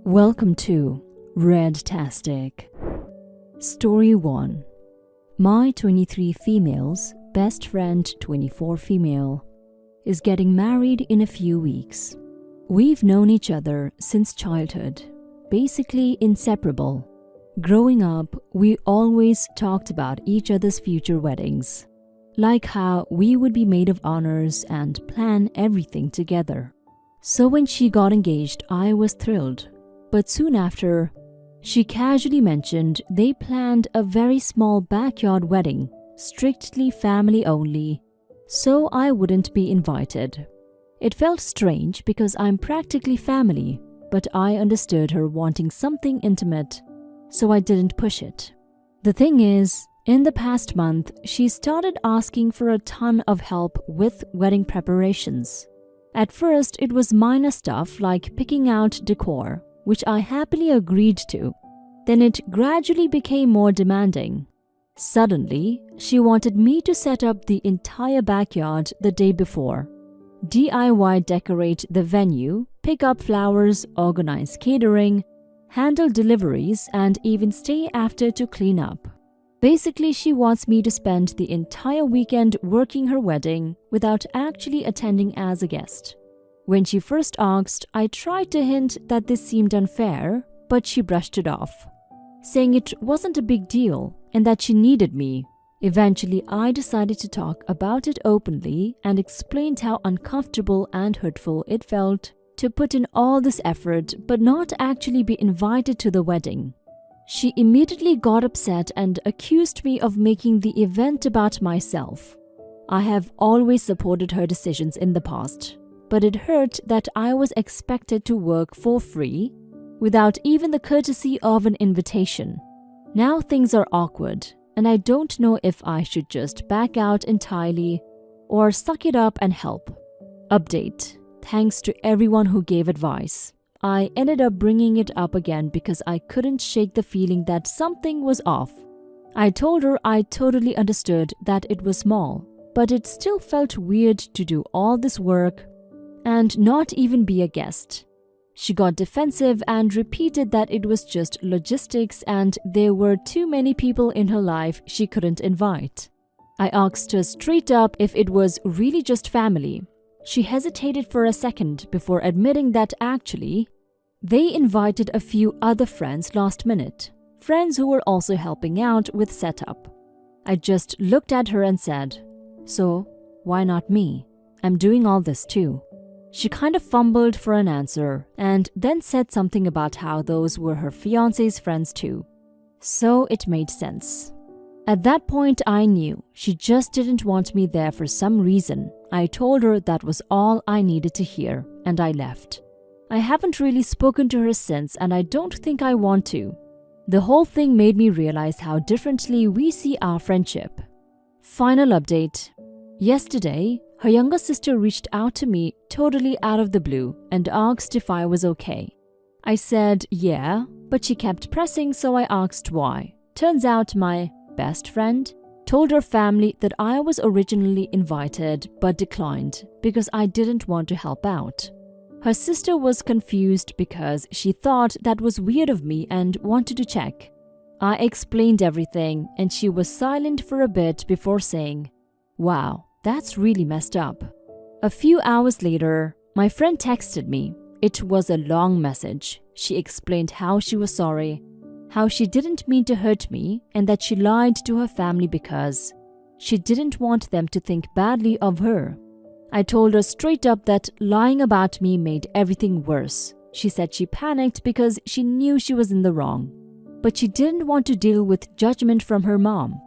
Welcome to Red-tastic. Story 1. My 23 females, best friend 24 female, is getting married in a few weeks. We've known each other since childhood, basically inseparable. Growing up, we always talked about each other's future weddings, like how we would be maid of honors and plan everything together. So when she got engaged, I was thrilled. But soon after, she casually mentioned they planned a very small backyard wedding, strictly family only, so I wouldn't be invited. It felt strange because I'm practically family, but I understood her wanting something intimate, so I didn't push it. The thing is, in the past month, she started asking for a ton of help with wedding preparations. At first, it was minor stuff like picking out decor, which I happily agreed to. Then it gradually became more demanding. Suddenly, she wanted me to set up the entire backyard the day before, DIY decorate the venue, pick up flowers, organize catering, handle deliveries, and even stay after to clean up. Basically, she wants me to spend the entire weekend working her wedding without actually attending as a guest. When she first asked, I tried to hint that this seemed unfair, but she brushed it off, saying it wasn't a big deal and that she needed me. Eventually, I decided to talk about it openly and explained how uncomfortable and hurtful it felt to put in all this effort but not actually be invited to the wedding. She immediately got upset and accused me of making the event about myself. I have always supported her decisions in the past, but it hurt that I was expected to work for free without even the courtesy of an invitation. Now things are awkward, and I don't know if I should just back out entirely or suck it up and help. Update. Thanks to everyone who gave advice. I ended up bringing it up again because I couldn't shake the feeling that something was off. I told her I totally understood that it was small, but it still felt weird to do all this work and not even be a guest. She got defensive and repeated that it was just logistics and there were too many people in her life she couldn't invite. I asked her straight up if it was really just family. She hesitated for a second before admitting that actually, they invited a few other friends last minute, friends who were also helping out with setup. I just looked at her and said, "So, why not me? I'm doing all this too." She kind of fumbled for an answer and then said something about how those were her fiancé's friends too. So it made sense. At that point, I knew she just didn't want me there for some reason. I told her that was all I needed to hear, and I left. I haven't really spoken to her since, and I don't think I want to. The whole thing made me realize how differently we see our friendship. Final update. Yesterday, her younger sister reached out to me totally out of the blue and asked if I was okay. I said yeah, but she kept pressing, so I asked why. Turns out my best friend told her family that I was originally invited but declined because I didn't want to help out. Her sister was confused because she thought that was weird of me and wanted to check. I explained everything and she was silent for a bit before saying, "Wow, that's really messed up." A few hours later, my friend texted me. It was a long message. She explained how she was sorry, how she didn't mean to hurt me, and that she lied to her family because she didn't want them to think badly of her. I told her straight up that lying about me made everything worse. She said she panicked because she knew she was in the wrong, but she didn't want to deal with judgment from her mom.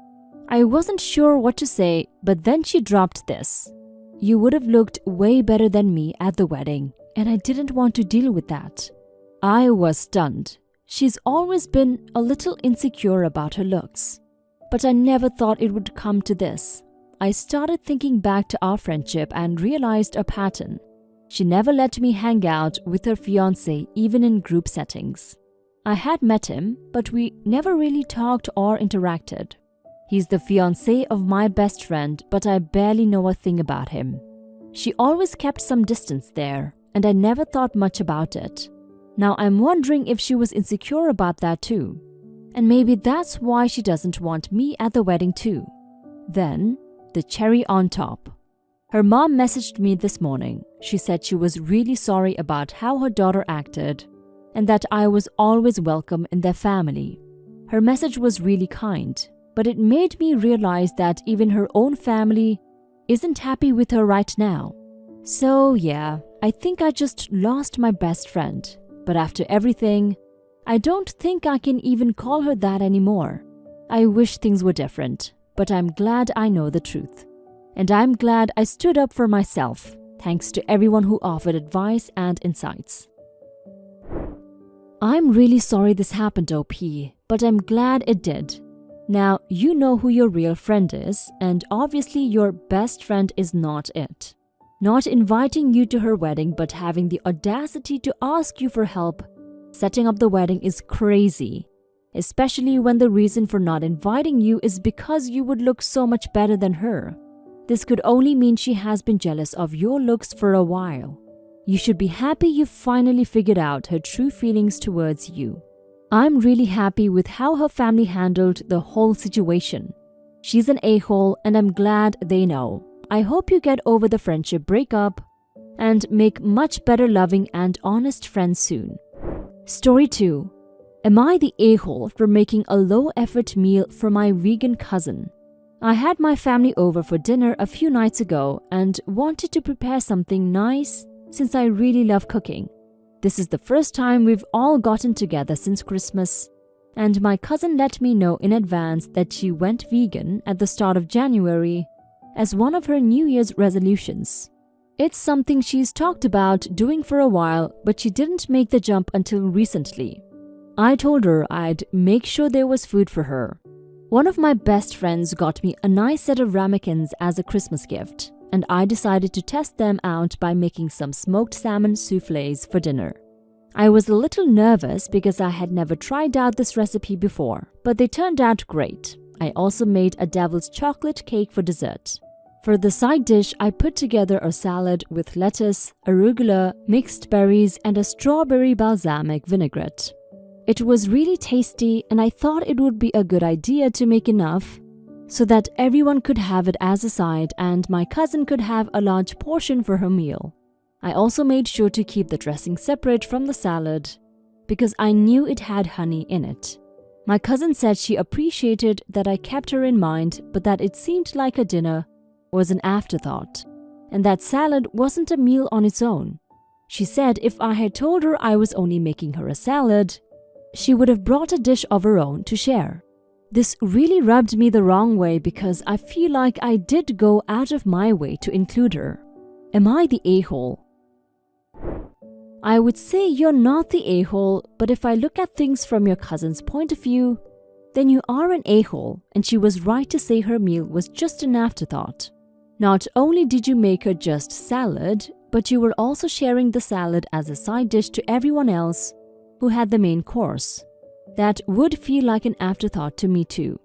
I wasn't sure what to say, but then she dropped this. "You would have looked way better than me at the wedding, and I didn't want to deal with that." I was stunned. She's always been a little insecure about her looks, but I never thought it would come to this. I started thinking back to our friendship and realized a pattern. She never let me hang out with her fiancé even in group settings. I had met him, but we never really talked or interacted. He's the fiancé of my best friend, but I barely know a thing about him. She always kept some distance there, and I never thought much about it. Now I'm wondering if she was insecure about that too. And maybe that's why she doesn't want me at the wedding too. Then, the cherry on top. Her mom messaged me this morning. She said she was really sorry about how her daughter acted and that I was always welcome in their family. Her message was really kind, but it made me realize that even her own family isn't happy with her right now. So yeah, I think I just lost my best friend. But after everything, I don't think I can even call her that anymore. I wish things were different, but I'm glad I know the truth. And I'm glad I stood up for myself, thanks to everyone who offered advice and insights. I'm really sorry this happened, OP, but I'm glad it did. Now, you know who your real friend is, and obviously your best friend is not it. Not inviting you to her wedding but having the audacity to ask you for help setting up the wedding is crazy, especially when the reason for not inviting you is because you would look so much better than her. This could only mean she has been jealous of your looks for a while. You should be happy you finally figured out her true feelings towards you. I'm really happy with how her family handled the whole situation. She's an a-hole and I'm glad they know. I hope you get over the friendship breakup and make much better loving and honest friends soon. Story 2. Am I the a-hole for making a low-effort meal for my vegan cousin? I had my family over for dinner a few nights ago and wanted to prepare something nice since I really love cooking. This is the first time we've all gotten together since Christmas, and my cousin let me know in advance that she went vegan at the start of January as one of her New Year's resolutions. It's something she's talked about doing for a while, but she didn't make the jump until recently. I told her I'd make sure there was food for her. One of my best friends got me a nice set of ramekins as a Christmas gift, and I decided to test them out by making some smoked salmon soufflés for dinner. I was a little nervous because I had never tried out this recipe before, but they turned out great. I also made a devil's chocolate cake for dessert. For the side dish, I put together a salad with lettuce, arugula, mixed berries, and a strawberry balsamic vinaigrette. It was really tasty, and I thought it would be a good idea to make enough so that everyone could have it as a side and my cousin could have a large portion for her meal. I also made sure to keep the dressing separate from the salad because I knew it had honey in it. My cousin said she appreciated that I kept her in mind, but that it seemed like a dinner was an afterthought, and that salad wasn't a meal on its own. She said if I had told her I was only making her a salad, she would have brought a dish of her own to share. This really rubbed me the wrong way because I feel like I did go out of my way to include her. Am I the a-hole? I would say you're not the a-hole, but if I look at things from your cousin's point of view, then you are an a-hole, and she was right to say her meal was just an afterthought. Not only did you make her just salad, but you were also sharing the salad as a side dish to everyone else who had the main course. That would feel like an afterthought to me too.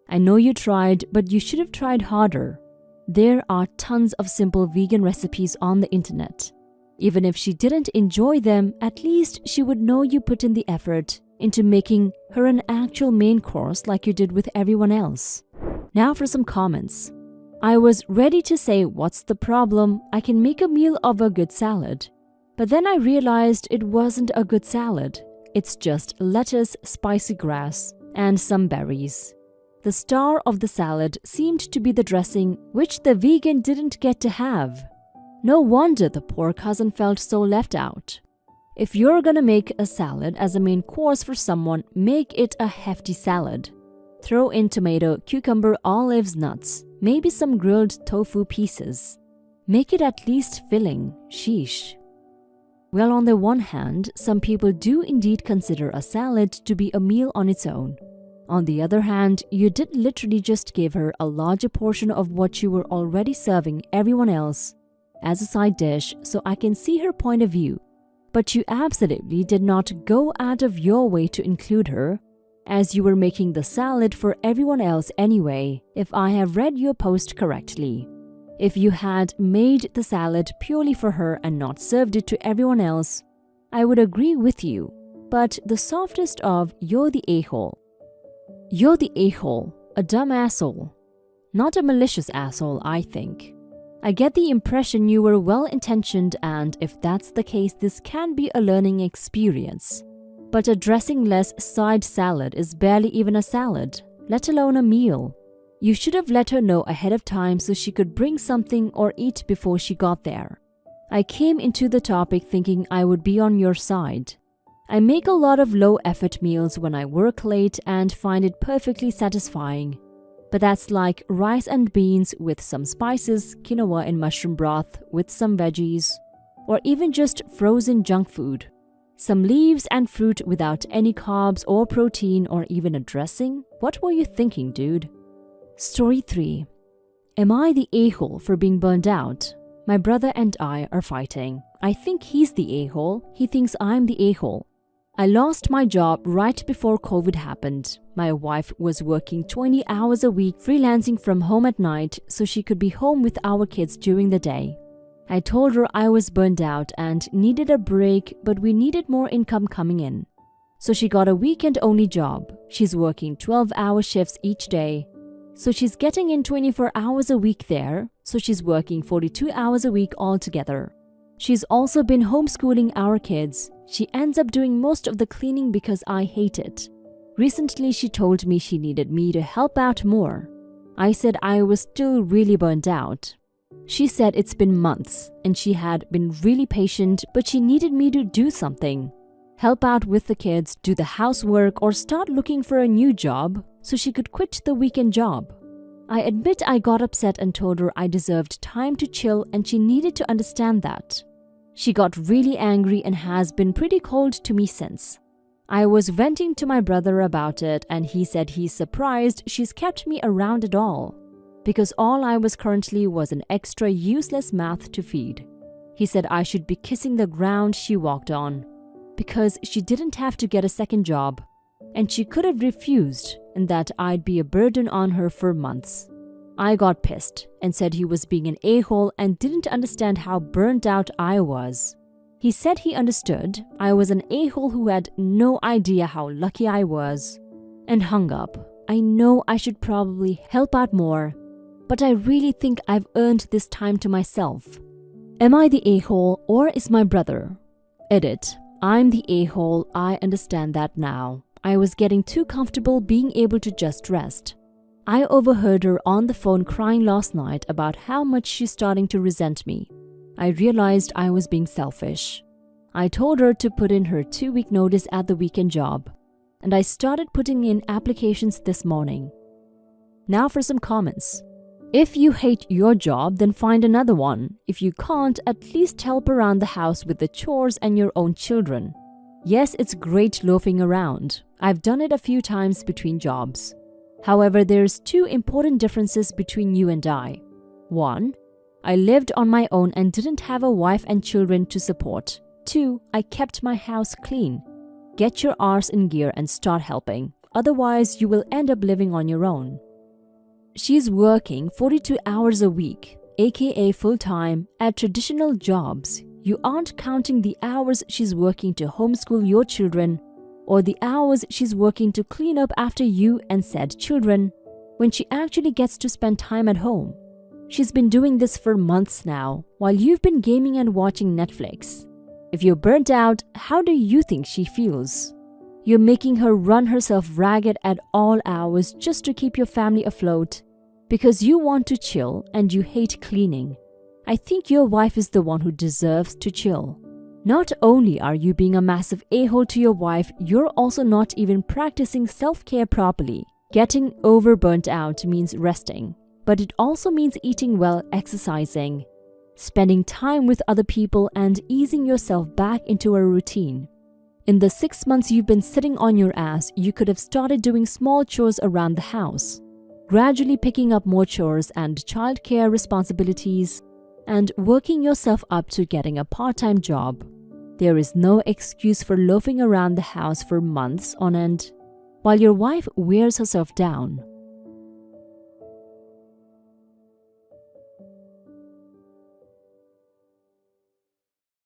I know you tried, but you should have tried harder. There are tons of simple vegan recipes on the internet. Even if she didn't enjoy them, at least she would know you put in the effort into making her an actual main course like you did with everyone else. Now for some comments. I was ready to say, what's the problem? I can make a meal of a good salad. But then I realized it wasn't a good salad. It's just lettuce, spicy grass, and some berries. The star of the salad seemed to be the dressing, which the vegan didn't get to have. No wonder the poor cousin felt so left out. If you're gonna make a salad as a main course for someone, make it a hefty salad. Throw in tomato, cucumber, olives, nuts, maybe some grilled tofu pieces. Make it at least filling, sheesh. Well, on the one hand, some people do indeed consider a salad to be a meal on its own. On the other hand, you did literally just give her a larger portion of what you were already serving everyone else as a side dish, so I can see her point of view. But you absolutely did not go out of your way to include her, as you were making the salad for everyone else anyway, if I have read your post correctly. If you had made the salad purely for her and not served it to everyone else, I would agree with you, but the softest of you're the a-hole. You're the a-hole, a dumb asshole. Not a malicious asshole, I think. I get the impression you were well-intentioned, and if that's the case, this can be a learning experience. But a dressing-less side salad is barely even a salad, let alone a meal. You should have let her know ahead of time so she could bring something or eat before she got there. I came into the topic thinking I would be on your side. I make a lot of low-effort meals when I work late and find it perfectly satisfying. But that's like rice and beans with some spices, quinoa in mushroom broth with some veggies, or even just frozen junk food. Some leaves and fruit without any carbs or protein or even a dressing? What were you thinking, dude? Story 3. Am I the a-hole for being burned out? My brother and I are fighting. I think he's the a-hole. He thinks I'm the a-hole. I lost my job right before COVID happened. My wife was working 20 hours a week freelancing from home at night so she could be home with our kids during the day. I told her I was burned out and needed a break, but we needed more income coming in. So she got a weekend-only job. She's working 12-hour shifts each day. So she's getting in 24 hours a week there, so she's working 42 hours a week altogether. She's also been homeschooling our kids. She ends up doing most of the cleaning because I hate it. Recently, she told me she needed me to help out more. I said I was still really burnt out. She said it's been months and she had been really patient, but she needed me to do something. Help out with the kids, do the housework, or start looking for a new job so she could quit the weekend job. I admit I got upset and told her I deserved time to chill and she needed to understand that. She got really angry and has been pretty cold to me since. I was venting to my brother about it and he said he's surprised she's kept me around at all, because all I was currently was an extra useless mouth to feed. He said I should be kissing the ground she walked on, because she didn't have to get a second job, and she could have refused, and that I'd be a burden on her for months. I got pissed and said he was being an a-hole and didn't understand how burnt out I was. He said he understood I was an a-hole who had no idea how lucky I was, and hung up. I know I should probably help out more, but I really think I've earned this time to myself. Am I the a-hole or is my brother? Edit. I'm the a-hole, I understand that now. I was getting too comfortable being able to just rest. I overheard her on the phone crying last night about how much she's starting to resent me. I realized I was being selfish. I told her to put in her 2-week notice at the weekend job, and I started putting in applications this morning. Now for some comments. If you hate your job, then find another one. If you can't, at least help around the house with the chores and your own children. Yes, it's great loafing around. I've done it a few times between jobs. However, there's 2 important differences between you and I. 1, I lived on my own and didn't have a wife and children to support. 2, I kept my house clean. Get your arse in gear and start helping. Otherwise, you will end up living on your own. She's working 42 hours a week, aka full-time, at traditional jobs. You aren't counting the hours she's working to homeschool your children, or the hours she's working to clean up after you and said children, when she actually gets to spend time at home. She's been doing this for months now, while you've been gaming and watching Netflix. If you're burnt out, how do you think she feels? You're making her run herself ragged at all hours just to keep your family afloat, because you want to chill and you hate cleaning. I think your wife is the one who deserves to chill. Not only are you being a massive a-hole to your wife, you're also not even practicing self-care properly. Getting over burnt out means resting, but it also means eating well, exercising, spending time with other people, and easing yourself back into a routine. In the 6 months you've been sitting on your ass, you could have started doing small chores around the house, gradually picking up more chores and childcare responsibilities, and working yourself up to getting a part-time job. There is no excuse for loafing around the house for months on end, while your wife wears herself down.